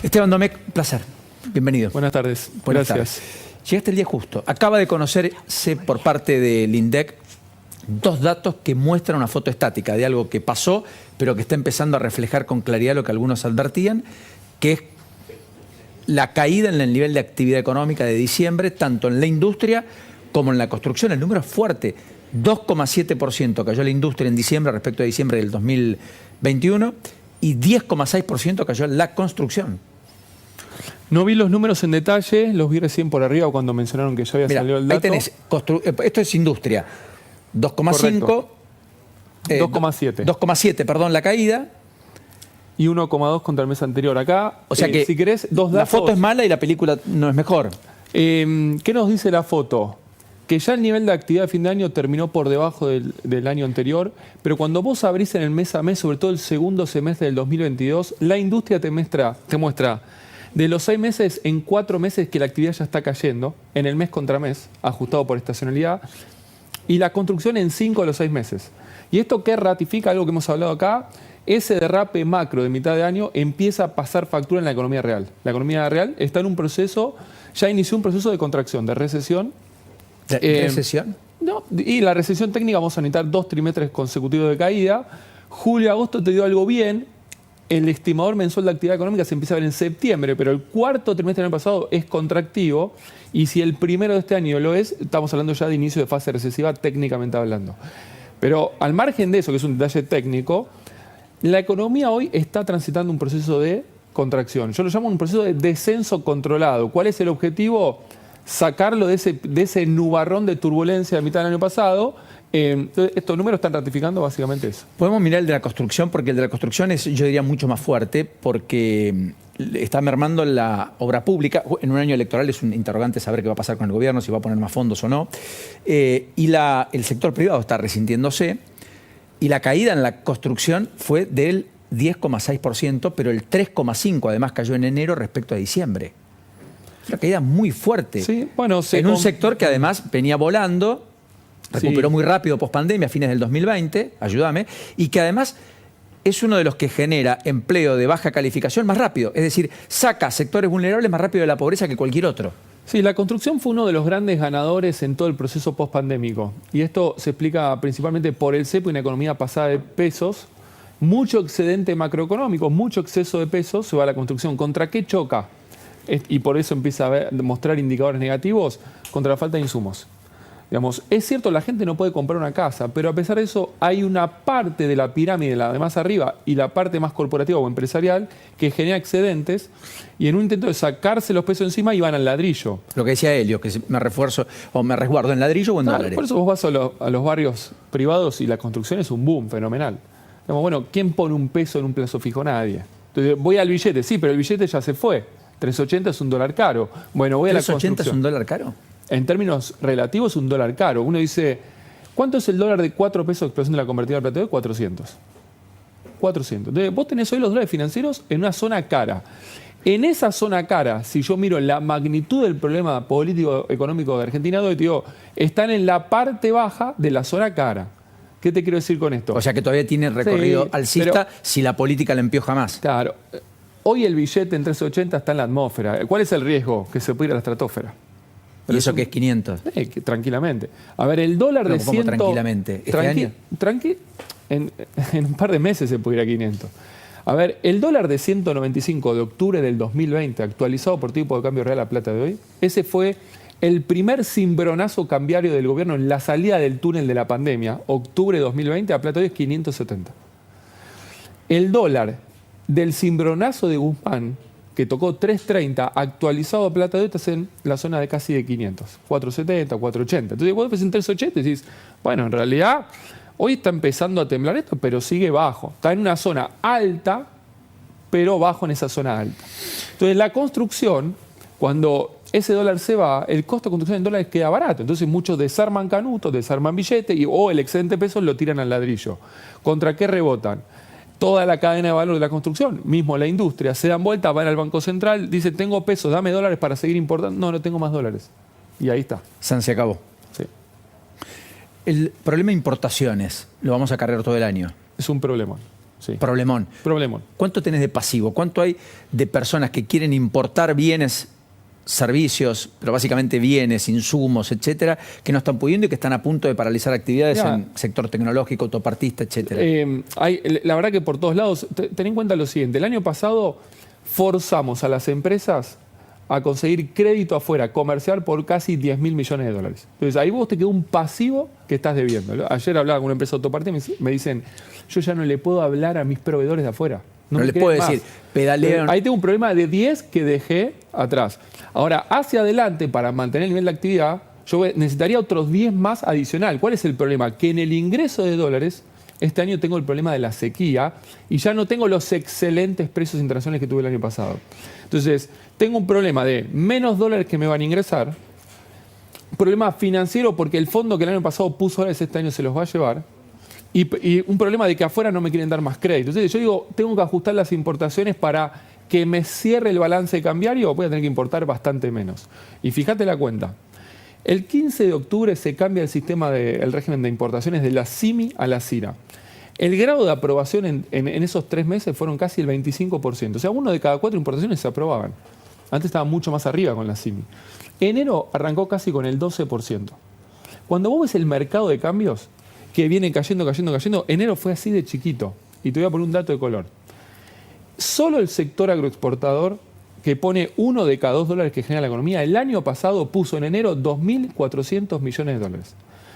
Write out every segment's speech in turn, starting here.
Esteban Domecq, placer. Bienvenido. Buenas tardes. Buenas Gracias. tardes. Llegaste el día justo. Acaba de conocerse por parte del INDEC dos datos que muestran una foto estática de algo que pasó, pero que está empezando a reflejar con claridad lo que algunos advertían, que es la caída en el nivel de actividad económica de diciembre, tanto en la industria como en la construcción. El número es fuerte. 2,7% cayó la industria en diciembre respecto a diciembre del 2021 y 10,6% cayó la construcción. No vi los números en detalle, los vi recién por arriba cuando mencionaron que ya había salido el dato. Ahí tenés, esto es industria, 2,5, 2,7, perdón, la caída. Y 1,2 contra el mes anterior. Acá, o sea que si querés, dos datos. La foto es mala y la película no es mejor. ¿Qué nos dice la foto? Que ya el nivel de actividad de fin de año terminó por debajo del año anterior, pero cuando vos abrís en el mes a mes, sobre todo el segundo semestre del 2022, la industria te muestra de los 6 meses en 4 meses que la actividad ya está cayendo, en el mes contra mes, ajustado por estacionalidad, y la construcción en 5 de los 6 meses. ¿Y esto qué ratifica algo que hemos hablado acá? Ese derrape macro de mitad de año empieza a pasar factura en la economía real. La economía real está en un proceso, ya inició un proceso de contracción, de recesión. ¿Recesión? No, y la recesión técnica vamos a necesitar 2 trimestres consecutivos de caída. Julio, agosto te dio algo bien. El estimador mensual de actividad económica se empieza a ver en septiembre, pero el cuarto trimestre del año pasado es contractivo. Y si el primero de este año lo es, estamos hablando ya de inicio de fase recesiva técnicamente hablando. Pero al margen de eso, que es un detalle técnico, la economía hoy está transitando un proceso de contracción. Yo lo llamo un proceso de descenso controlado. ¿Cuál es el objetivo? Sacarlo de ese nubarrón de turbulencia de mitad del año pasado. Entonces, estos números están ratificando básicamente eso. Podemos mirar el de la construcción, porque el de la construcción es, yo diría, mucho más fuerte, porque está mermando la obra pública. En un año electoral es un interrogante saber qué va a pasar con el gobierno, si va a poner más fondos o no. Y el sector privado está resintiéndose. Y la caída en la construcción fue del 10,6%, pero el 3,5% además cayó en enero respecto a diciembre. Una caída muy fuerte. Sí, bueno, en un sector que además venía volando, recuperó muy rápido pospandemia, a fines del 2020, ayúdame, y que además es uno de los que genera empleo de baja calificación más rápido. Es decir, saca sectores vulnerables más rápido de la pobreza que cualquier otro. Sí, la construcción fue uno de los grandes ganadores en todo el proceso pospandémico. Y esto se explica principalmente por el cepo y una economía pasada de pesos. Mucho excedente macroeconómico, mucho exceso de pesos se va a la construcción. ¿Contra qué choca? Y por eso empieza a mostrar indicadores negativos contra la falta de insumos. Digamos, es cierto, la gente no puede comprar una casa, pero a pesar de eso hay una parte de la pirámide, la de más arriba, y la parte más corporativa o empresarial, que genera excedentes, y en un intento de sacarse los pesos encima iban al ladrillo. Lo que decía Helio, que me refuerzo o me resguardo en ladrillo o en dólares. Por eso vos vas a los barrios privados y la construcción es un boom fenomenal. Digamos, bueno, ¿quién pone un peso en un plazo fijo? Nadie. Entonces voy al billete, sí, pero el billete ya se fue. 3.80 es un dólar caro. Bueno, voy a la construcción. ¿3.80 es un dólar caro? En términos relativos es un dólar caro. Uno dice, ¿cuánto es el dólar de 4 pesos de expresión de la convertida al plato de hoy? 400. 400. Entonces, vos tenés hoy los dólares financieros en una zona cara. En esa zona cara, si yo miro la magnitud del problema político-económico de Argentina hoy, te digo, están en la parte baja de la zona cara. ¿Qué te quiero decir con esto? O sea que todavía tiene recorrido alcista si la política la empioja más. Claro. Hoy el billete en 3.80 está en la atmósfera. ¿Cuál es el riesgo? Que se pueda ir a la estratosfera. Pero ¿y eso que es 500? Tranquilamente. A ver, el dólar de 100... tranquilamente? ¿Este año? En un par de meses se puede ir a 500. A ver, el dólar de 195 de octubre del 2020, actualizado por tipo de cambio real a plata de hoy, ese fue el primer cimbronazo cambiario del gobierno en la salida del túnel de la pandemia. Octubre de 2020 a plata de hoy es 570. El dólar del cimbronazo de Guzmán, que tocó 3.30, actualizado a plata de hoy, estás en la zona de casi de 500, 4.70, 4.80. Entonces vos ves en 3.80 y decís, bueno, en realidad hoy está empezando a temblar esto, pero sigue bajo. Está en una zona alta, pero bajo en esa zona alta. Entonces la construcción, cuando ese dólar se va, el costo de construcción en dólares queda barato. Entonces muchos desarman canutos, desarman billetes o el excedente de pesos lo tiran al ladrillo. ¿Contra qué rebotan? Toda la cadena de valor de la construcción, mismo la industria, se dan vuelta, van al Banco Central, dicen, tengo pesos, dame dólares para seguir importando. No, no tengo más dólares. Y ahí está. Se acabó. Sí. El problema de importaciones, lo vamos a cargar todo el año. Es un problema. Sí. Problemón. Problemón. ¿Cuánto tenés de pasivo? ¿Cuánto hay de personas que quieren importar bienes, servicios, pero básicamente bienes, insumos, etcétera, que no están pudiendo y que están a punto de paralizar actividades en sector tecnológico, autopartista, etcétera? La verdad que por todos lados, ten en cuenta lo siguiente, el año pasado forzamos a las empresas a conseguir crédito afuera, comercial, por casi 10.000 millones de dólares. Entonces ahí vos te quedó un pasivo que estás debiendo. Ayer hablaba con una empresa autopartista y me dicen, yo ya no le puedo hablar a mis proveedores de afuera. No les puedo decir, pedalean. Ahí tengo un problema de 10 que dejé atrás. Ahora, hacia adelante, para mantener el nivel de actividad, yo necesitaría otros 10 más adicional. ¿Cuál es el problema? Que en el ingreso de dólares, este año tengo el problema de la sequía y ya no tengo los excelentes precios internacionales que tuve el año pasado. Entonces, tengo un problema de menos dólares que me van a ingresar, problema financiero porque el fondo que el año pasado puso dólares este año se los va a llevar, y un problema de que afuera no me quieren dar más crédito. Entonces yo digo, tengo que ajustar las importaciones para que me cierre el balance cambiario, voy a tener que importar bastante menos. Y fíjate la cuenta. El 15 de octubre se cambia el sistema del régimen de importaciones de la CIMI a la CIRA. El grado de aprobación en esos 3 meses fueron casi el 25%. O sea, 1 de cada 4 importaciones se aprobaban. Antes estaba mucho más arriba con la CIMI. Enero arrancó casi con el 12%. Cuando vos ves el mercado de cambios, que viene cayendo, enero fue así de chiquito. Y te voy a poner un dato de color. Solo el sector agroexportador, que pone 1 de cada 2 dólares que genera la economía, el año pasado puso en enero 2.400 millones de dólares.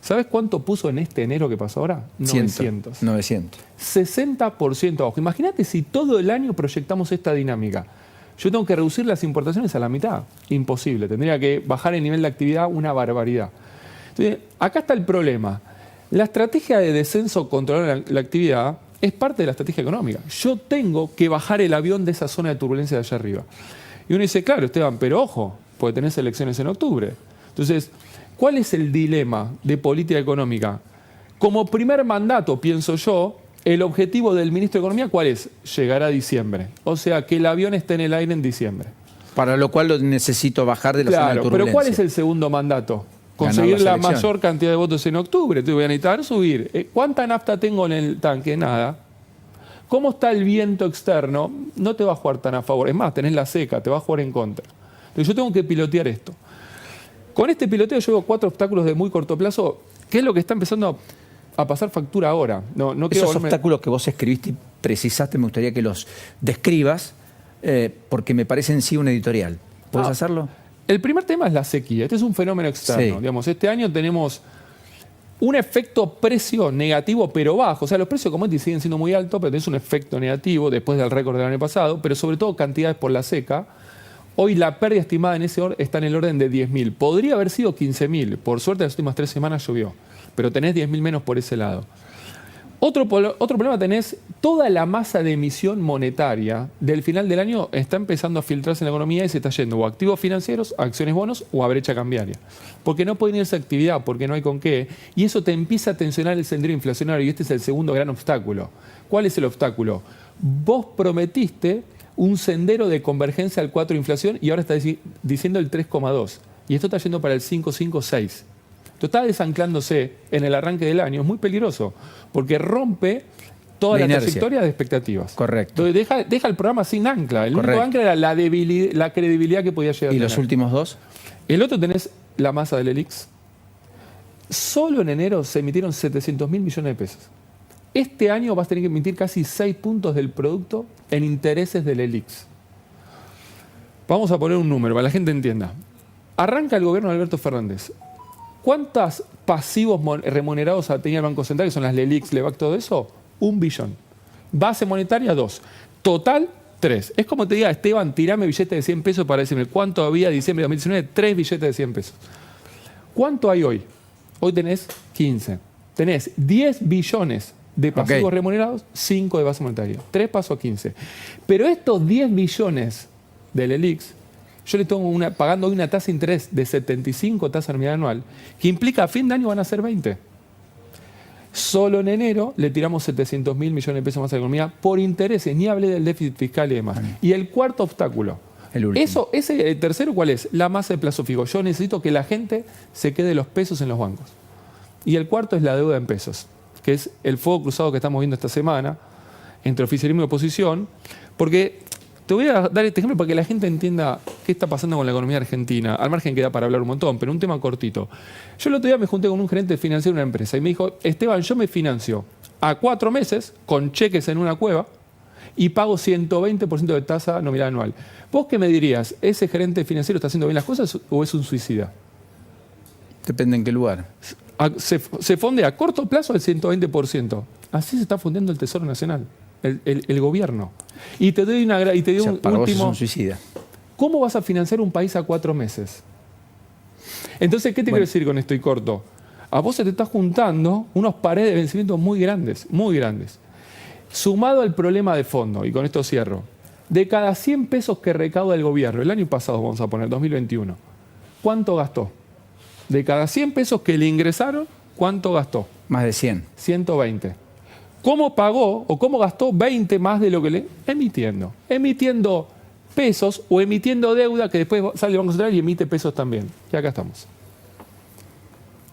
¿Sabes cuánto puso en este enero que pasó ahora? 900. 60% abajo. Imagínate si todo el año proyectamos esta dinámica. Yo tengo que reducir las importaciones a la mitad. Imposible. Tendría que bajar el nivel de actividad una barbaridad. Entonces, acá está el problema. La estrategia de descenso controlar la actividad es parte de la estrategia económica. Yo tengo que bajar el avión de esa zona de turbulencia de allá arriba. Y uno dice, claro, Esteban, pero ojo, porque tenés elecciones en octubre. Entonces, ¿cuál es el dilema de política económica? Como primer mandato, pienso yo, el objetivo del ministro de Economía, ¿cuál es? Llegar a diciembre. O sea, que el avión esté en el aire en diciembre. Para lo cual lo necesito bajar de la zona de turbulencia. Pero ¿cuál es el segundo mandato? Conseguir la mayor cantidad de votos en octubre. Entonces voy a necesitar subir. ¿Cuánta nafta tengo en el tanque? Nada. ¿Cómo está el viento externo? No te va a jugar tan a favor. Es más, tenés la seca, te va a jugar en contra. Entonces yo tengo que pilotear esto. Con este piloteo yo veo 4 obstáculos de muy corto plazo, que es lo que está empezando a pasar factura ahora. Esos obstáculos que vos escribiste y precisaste, me gustaría que los describas, porque me parece en sí un editorial. ¿Puedes hacerlo? El primer tema es la sequía. Este es un fenómeno externo. Sí. Digamos, este año tenemos un efecto precio negativo, pero bajo. O sea, los precios de commodities siguen siendo muy altos, pero tenés un efecto negativo después del récord del año pasado, pero sobre todo cantidades por la seca. Hoy la pérdida estimada en ese está en el orden de 10.000. Podría haber sido 15.000. Por suerte, las últimas 3 semanas llovió. Pero tenés 10.000 menos por ese lado. Otro problema tenés, toda la masa de emisión monetaria del final del año está empezando a filtrarse en la economía y se está yendo o a activos financieros, a acciones bonos o a brecha cambiaria. Porque no pueden irse a actividad, porque no hay con qué. Y eso te empieza a tensionar el sendero inflacionario y este es el segundo gran obstáculo. ¿Cuál es el obstáculo? Vos prometiste un sendero de convergencia al 4 de inflación y ahora estás diciendo el 3,2. Y esto está yendo para el 5,6. Esto está desanclándose en el arranque del año. Es muy peligroso, porque rompe toda la trayectoria de expectativas. Correcto. Entonces deja el programa sin ancla. El único ancla era la credibilidad que podía llegar a tener. ¿Y los últimos 2? El otro tenés la masa del ELIX. Solo en enero se emitieron 700.000 millones de pesos. Este año vas a tener que emitir casi 6 puntos del producto en intereses del ELIX. Vamos a poner un número para que la gente entienda. Arranca el gobierno de Alberto Fernández. ¿Cuántos pasivos remunerados tenía el Banco Central, que son las LELIX, LEVAC, todo eso? 1 billón. Base monetaria, 2. Total, 3. Es como te diga, Esteban, tirame billetes de 100 pesos para decirme cuánto había en diciembre de 2019. 3 billetes de 100 pesos. ¿Cuánto hay hoy? Hoy tenés 15. Tenés 10 billones de pasivos remunerados, 5 de base monetaria. 3 paso a 15. Pero estos 10 billones del ELIX, yo le tengo pagando hoy una tasa de interés de 75 tasa anual, que implica a fin de año van a ser 20. Solo en enero le tiramos 700.000 millones de pesos más a la economía por intereses, ni hablé del déficit fiscal y demás. Y el cuarto obstáculo, el tercero, ¿cuál es? La masa de plazo fijo. Yo necesito que la gente se quede los pesos en los bancos. Y el cuarto es la deuda en pesos, que es el fuego cruzado que estamos viendo esta semana. entre oficialismo y oposición, porque te voy a dar este ejemplo para que la gente entienda qué está pasando con la economía argentina. Al margen queda para hablar un montón, pero un tema cortito. Yo el otro día me junté con un gerente financiero de una empresa y me dijo, Esteban, yo me financio a 4 meses con cheques en una cueva y pago 120% de tasa nominal anual. ¿Vos qué me dirías? ¿Ese gerente financiero está haciendo bien las cosas o es un suicida? Depende en qué lugar. Se fonde a corto plazo el 120%. Así se está fondeando el Tesoro Nacional, el gobierno. Y te doy, un Para vos es último... un suicida. ¿Cómo vas a financiar un país a 4 meses? Entonces, ¿qué te quiero decir con esto y corto? A vos se te está juntando unos paredes de vencimiento muy grandes, muy grandes. Sumado al problema de fondo, y con esto cierro, de cada 100 pesos que recauda el gobierno, el año pasado vamos a poner, 2021, ¿cuánto gastó? De cada 100 pesos que le ingresaron, ¿cuánto gastó? Más de 100. 120. ¿Cómo pagó o cómo gastó 20 más de lo que le... Emitiendo. Emitiendo pesos o emitiendo deuda que después sale el Banco Central y emite pesos también. Y acá estamos.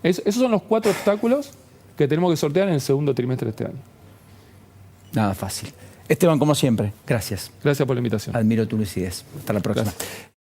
Esos son los 4 obstáculos que tenemos que sortear en el segundo trimestre de este año. Nada fácil. Esteban, como siempre, gracias. Gracias por la invitación. Admiro tu lucidez. Hasta la próxima. Gracias.